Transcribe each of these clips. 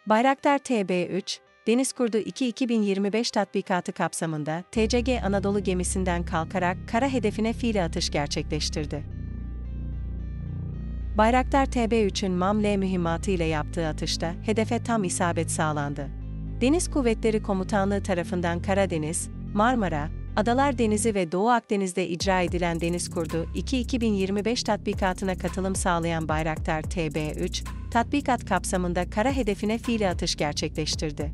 Bayraktar TB3, Deniz Kurdu 2 2025 tatbikatı kapsamında TCG Anadolu gemisinden kalkarak kara hedefine fiili atış gerçekleştirdi. Bayraktar TB3'ün MAM-L mühimmatı ile yaptığı atışta hedefe tam isabet sağlandı. Deniz Kuvvetleri Komutanlığı tarafından Karadeniz, Marmara, Adalar Denizi ve Doğu Akdeniz'de icra edilen Deniz Kurdu 2 2025 tatbikatına katılım sağlayan Bayraktar TB3, tatbikat kapsamında kara hedefine fiili atış gerçekleştirdi.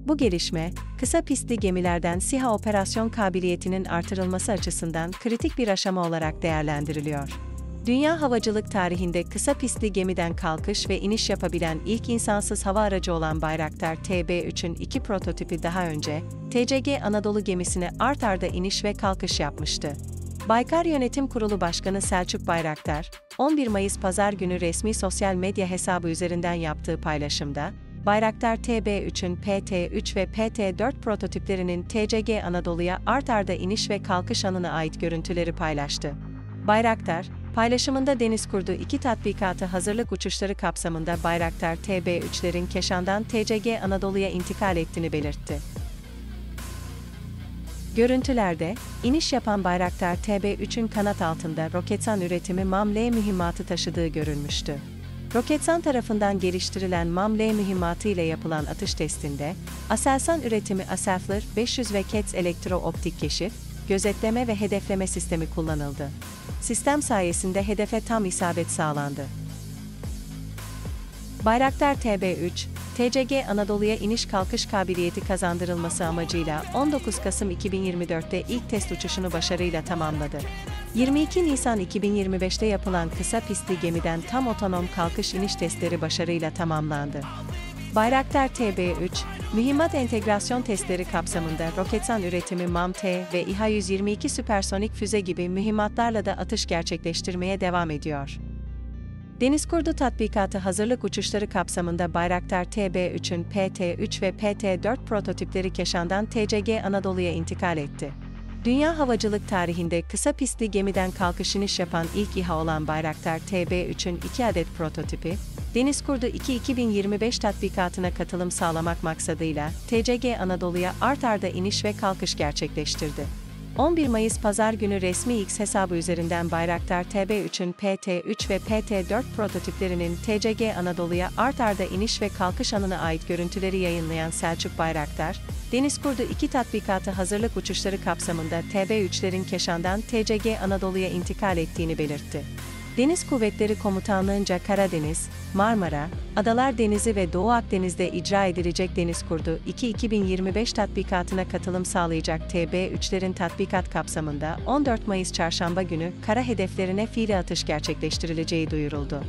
Bu gelişme, kısa pistli gemilerden SİHA operasyon kabiliyetinin artırılması açısından kritik bir aşama olarak değerlendiriliyor. Dünya havacılık tarihinde kısa pistli gemiden kalkış ve iniş yapabilen ilk insansız hava aracı olan Bayraktar TB3'ün 2 prototipi daha önce, TCG Anadolu gemisine art arda iniş ve kalkış yapmıştı. Baykar Yönetim Kurulu Başkanı Selçuk Bayraktar, 11 Mayıs Pazar günü resmi sosyal medya hesabı üzerinden yaptığı paylaşımda, Bayraktar TB3'ün PT-3 ve PT-4 prototiplerinin TCG Anadolu'ya art arda iniş ve kalkış anına ait görüntüleri paylaştı. Bayraktar, paylaşımında Deniz Kurdu 2 tatbikatı hazırlık uçuşları kapsamında Bayraktar TB3'lerin Keşan'dan TCG Anadolu'ya intikal ettiğini belirtti. Görüntülerde, iniş yapan Bayraktar TB3'ün kanat altında Roketsan üretimi MAM-L mühimmatı taşıdığı görülmüştü. Roketsan tarafından geliştirilen MAM-L mühimmatı ile yapılan atış testinde, Aselsan üretimi Aselfler 500 ve KETS elektro-optik keşif, gözetleme ve hedefleme sistemi kullanıldı. Sistem sayesinde hedefe tam isabet sağlandı. Bayraktar TB3, TCG Anadolu'ya iniş kalkış kabiliyeti kazandırılması amacıyla 19 Kasım 2024'te ilk test uçuşunu başarıyla tamamladı. 22 Nisan 2025'te yapılan kısa pistli gemiden tam otonom kalkış iniş testleri başarıyla tamamlandı. Bayraktar TB3, mühimmat entegrasyon testleri kapsamında Roketsan üretimi MAM-T ve İHA-122 süpersonik füze gibi mühimmatlarla da atış gerçekleştirmeye devam ediyor. Deniz Kurdu tatbikatı hazırlık uçuşları kapsamında Bayraktar TB3'ün PT-3 ve PT-4 prototipleri Keşan'dan TCG Anadolu'ya intikal etti. Dünya havacılık tarihinde kısa pistli gemiden kalkış iniş yapan ilk İHA olan Bayraktar TB3'ün 2 adet prototipi, Deniz Kurdu 2 2025 tatbikatına katılım sağlamak maksadıyla TCG Anadolu'ya art arda iniş ve kalkış gerçekleştirdi. 11 Mayıs Pazar günü resmi X hesabı üzerinden Bayraktar TB3'ün PT-3 ve PT-4 prototiplerinin TCG Anadolu'ya art arda iniş ve kalkış anına ait görüntüleri yayınlayan Selçuk Bayraktar, Deniz Kurdu 2 tatbikatı hazırlık uçuşları kapsamında TB3'lerin Keşan'dan TCG Anadolu'ya intikal ettiğini belirtti. Deniz Kuvvetleri Komutanlığı'nca Karadeniz, Marmara, Adalar Denizi ve Doğu Akdeniz'de icra edilecek Deniz Kurdu 2 2025 tatbikatına katılım sağlayacak TB3'lerin tatbikat kapsamında 14 Mayıs Çarşamba günü kara hedeflerine fiili atış gerçekleştirileceği duyuruldu.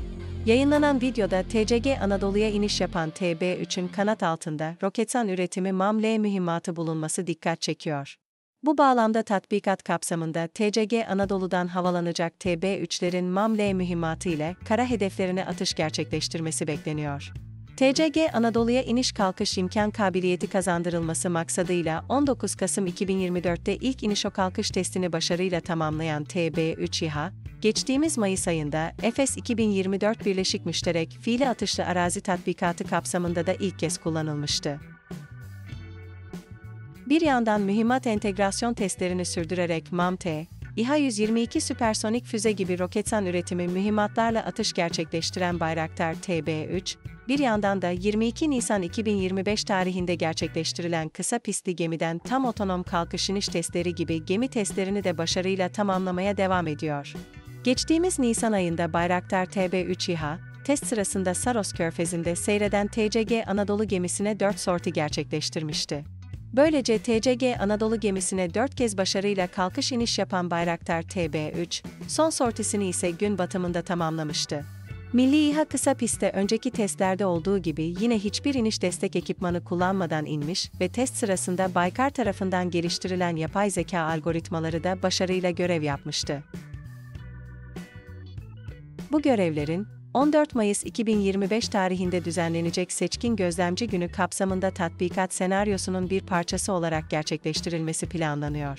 Yayınlanan videoda TCG Anadolu'ya iniş yapan TB3'ün kanat altında Roketsan üretimi MAM-L mühimmatı bulunması dikkat çekiyor. Bu bağlamda tatbikat kapsamında TCG Anadolu'dan havalanacak TB3'lerin MAM-L mühimmatı ile kara hedeflerine atış gerçekleştirmesi bekleniyor. TCG Anadolu'ya iniş kalkış imkan kabiliyeti kazandırılması maksadıyla 19 Kasım 2024'te ilk iniş o kalkış testini başarıyla tamamlayan TB3 İHA, geçtiğimiz Mayıs ayında Efes 2024 Birleşik Müşterek Fiili Atışlı Arazi Tatbikatı kapsamında da ilk kez kullanılmıştı. Bir yandan mühimmat entegrasyon testlerini sürdürerek MAM-T, İHA-122 süpersonik füze gibi Roketsan üretimi mühimmatlarla atış gerçekleştiren Bayraktar TB3, bir yandan da 22 Nisan 2025 tarihinde gerçekleştirilen kısa pistli gemiden tam otonom kalkış iniş testleri gibi gemi testlerini de başarıyla tamamlamaya devam ediyor. Geçtiğimiz Nisan ayında Bayraktar TB3 İHA, test sırasında Saros Körfezi'nde seyreden TCG Anadolu gemisine 4 sorti gerçekleştirmişti. Böylece TCG Anadolu gemisine 4 kez başarıyla kalkış iniş yapan Bayraktar TB3, son sortisini ise gün batımında tamamlamıştı. Milli İHA kısa pistte önceki testlerde olduğu gibi yine hiçbir iniş destek ekipmanı kullanmadan inmiş ve test sırasında Baykar tarafından geliştirilen yapay zeka algoritmaları da başarıyla görev yapmıştı. Bu görevlerin, 14 Mayıs 2025 tarihinde düzenlenecek Seçkin Gözlemci Günü kapsamında tatbikat senaryosunun bir parçası olarak gerçekleştirilmesi planlanıyor.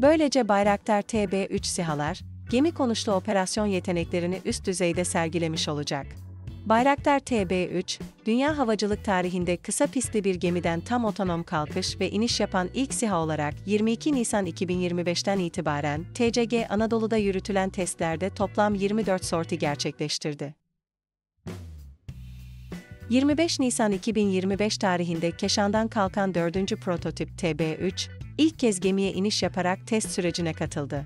Böylece Bayraktar TB3 SİHA'lar, gemi konuşlu operasyon yeteneklerini üst düzeyde sergilemiş olacak. Bayraktar TB3, dünya havacılık tarihinde kısa pistli bir gemiden tam otonom kalkış ve iniş yapan ilk SİHA olarak 22 Nisan 2025'ten itibaren TCG Anadolu'da yürütülen testlerde toplam 24 sorti gerçekleştirdi. 25 Nisan 2025 tarihinde Keşan'dan kalkan 4. prototip TB3, ilk kez gemiye iniş yaparak test sürecine katıldı.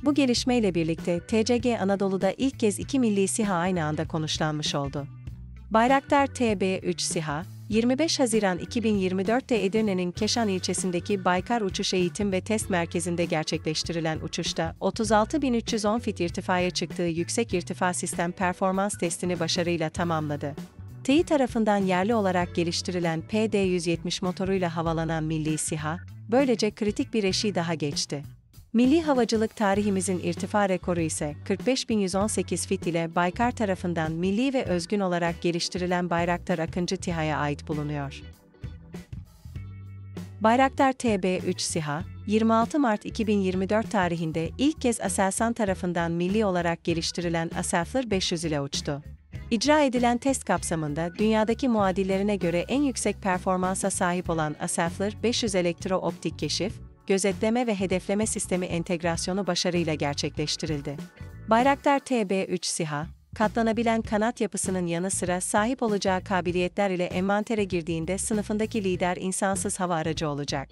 Bu gelişmeyle birlikte TCG Anadolu'da ilk kez 2 milli SİHA aynı anda konuşlanmış oldu. Bayraktar TB3 SİHA, 25 Haziran 2024'te Edirne'nin Keşan ilçesindeki Baykar Uçuş Eğitim ve Test Merkezi'nde gerçekleştirilen uçuşta 36.310 fit irtifaya çıktığı yüksek irtifa sistem performans testini başarıyla tamamladı. Tİ tarafından yerli olarak geliştirilen PD-170 motoruyla havalanan milli SİHA, böylece kritik bir eşiği daha geçti. Milli havacılık tarihimizin irtifa rekoru ise 45.118 fit ile Baykar tarafından milli ve özgün olarak geliştirilen Bayraktar Akıncı TİHA'ya ait bulunuyor. Bayraktar TB3 SİHA, 26 Mart 2024 tarihinde ilk kez Aselsan tarafından milli olarak geliştirilen Aselfler 500 ile uçtu. İcra edilen test kapsamında dünyadaki muadillerine göre en yüksek performansa sahip olan Aselfler 500 elektro-optik keşif, gözetleme ve hedefleme sistemi entegrasyonu başarıyla gerçekleştirildi. Bayraktar TB3 SİHA, katlanabilen kanat yapısının yanı sıra sahip olacağı kabiliyetler ile envantere girdiğinde sınıfındaki lider insansız hava aracı olacak.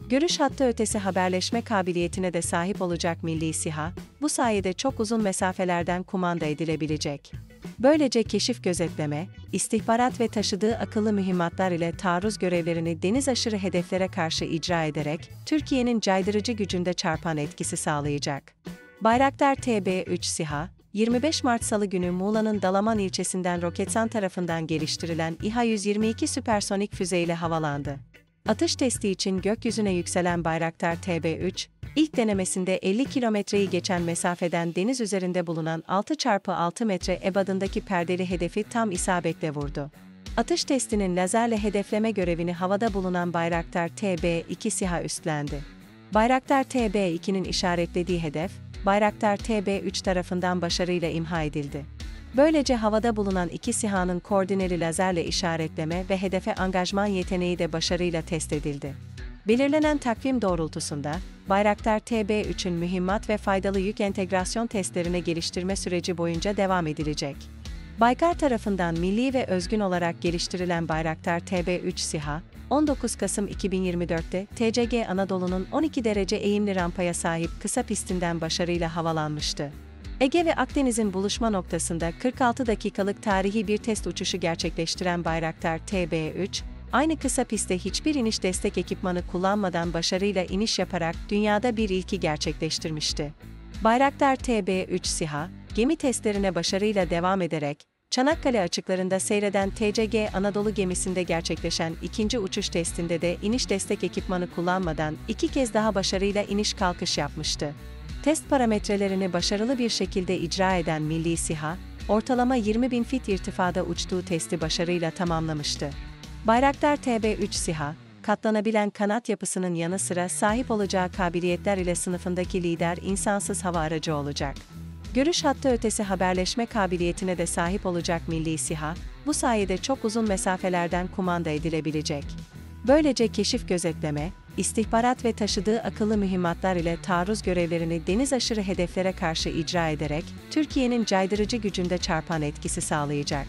Görüş hattı ötesi haberleşme kabiliyetine de sahip olacak milli SİHA, bu sayede çok uzun mesafelerden kumanda edilebilecek. Böylece keşif gözetleme, istihbarat ve taşıdığı akıllı mühimmatlar ile taarruz görevlerini deniz aşırı hedeflere karşı icra ederek, Türkiye'nin caydırıcı gücünde çarpan etkisi sağlayacak. Bayraktar TB3 SİHA, 25 Mart Salı günü Muğla'nın Dalaman ilçesinden Roketsan tarafından geliştirilen İHA-122 süpersonik füzeyle havalandı. Atış testi için gökyüzüne yükselen Bayraktar TB3, ilk denemesinde 50 kilometreyi geçen mesafeden deniz üzerinde bulunan 6x6 metre ebadındaki perdeli hedefi tam isabetle vurdu. Atış testinin lazerle hedefleme görevini havada bulunan Bayraktar TB2 SİHA üstlendi. Bayraktar TB2'nin işaretlediği hedef, Bayraktar TB3 tarafından başarıyla imha edildi. Böylece havada bulunan iki SİHA'nın koordineli lazerle işaretleme ve hedefe angajman yeteneği de başarıyla test edildi. Belirlenen takvim doğrultusunda, Bayraktar TB3'ün mühimmat ve faydalı yük entegrasyon testlerine geliştirme süreci boyunca devam edilecek. Baykar tarafından milli ve özgün olarak geliştirilen Bayraktar TB3 SİHA, 19 Kasım 2024'te TCG Anadolu'nun 12 derece eğimli rampaya sahip kısa pistinden başarıyla havalanmıştı. Ege ve Akdeniz'in buluşma noktasında 46 dakikalık tarihi bir test uçuşu gerçekleştiren Bayraktar TB3, aynı kısa pistte hiçbir iniş destek ekipmanı kullanmadan başarıyla iniş yaparak dünyada bir ilki gerçekleştirmişti. Bayraktar TB3 SİHA, gemi testlerine başarıyla devam ederek, Çanakkale açıklarında seyreden TCG Anadolu gemisinde gerçekleşen ikinci uçuş testinde de iniş destek ekipmanı kullanmadan 2 kez daha başarıyla iniş kalkış yapmıştı. Test parametrelerini başarılı bir şekilde icra eden milli SİHA, ortalama 20.000 fit irtifada uçtuğu testi başarıyla tamamlamıştı. Bayraktar TB3 SİHA, katlanabilen kanat yapısının yanı sıra sahip olacağı kabiliyetler ile sınıfındaki lider insansız hava aracı olacak. Görüş hattı ötesi haberleşme kabiliyetine de sahip olacak milli SİHA, bu sayede çok uzun mesafelerden kumanda edilebilecek. Böylece keşif gözetleme, istihbarat ve taşıdığı akıllı mühimmatlar ile taarruz görevlerini deniz aşırı hedeflere karşı icra ederek, Türkiye'nin caydırıcı gücünde çarpan etkisi sağlayacak.